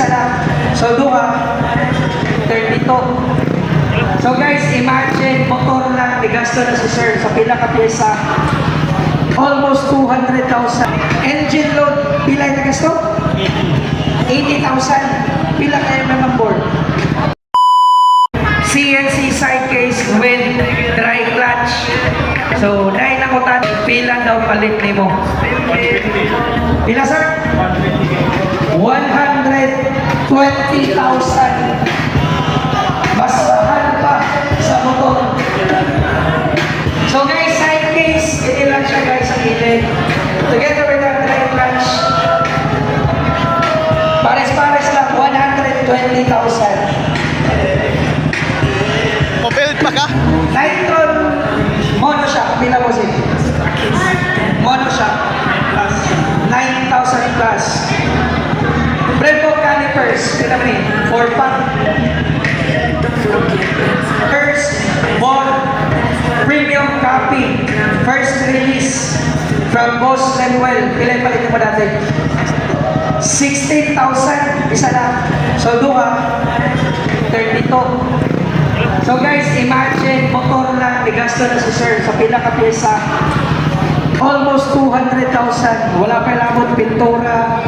isa lang. So duha, 32. So guys, imagine, motor lang, bigasto na si sir sa pila ka pyesa. Almost 200,000. Engine load, pila na gasto? 80,000. Pila kayo naman board? CNC side case with dry clutch. So, dahil nakutan, pila daw palit ni mo? Pila sir? 120,000. Basahan pa sa motor. So guys, side case, ganyan lang siya guys sa gilid. Together with our dry clutch. Pares-pares lang, 120,000. Mobile pa ka? Nitron, mono shock, pila mo si? Mono shock, 9,000 plus. Brembo calipers, pila mo ni? 4 pack. First ball, premium copy, first release from Boss Lemuel. Pila yung palit mo dati? 16,000, isa lang. So duha, 32. So guys, imagine, motor lang, bigasto na si sir sa pila ka pyesa. Almost 200,000. Wala pa labot, pintura.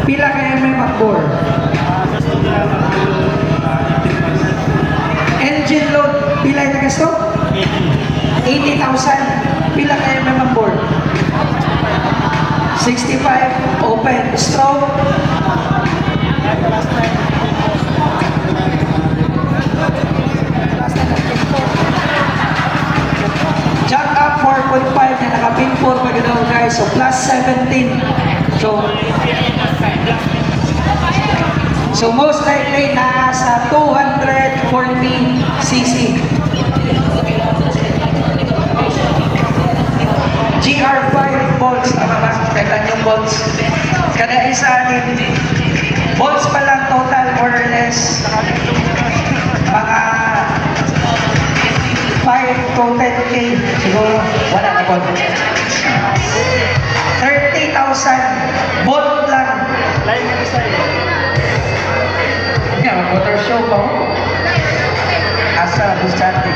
Pila kaya may makbor? Engine load, pila yung nagasto? 80,000. Pila kaya may makbor? 65, open, stroke. Jack up 4.5 na nakapin 4 pa gano'n guys. So plus 17. So most likely nasa 240cc. GR5 bolts. Tama ba? Teka yung bolts. Kada isa din. Bolts pa lang total more or less. Mga 5 to 10K. Siguro wala na bolt. 30,000 bolt lang. Yeah, motor show pa mo. Asa, Buscante.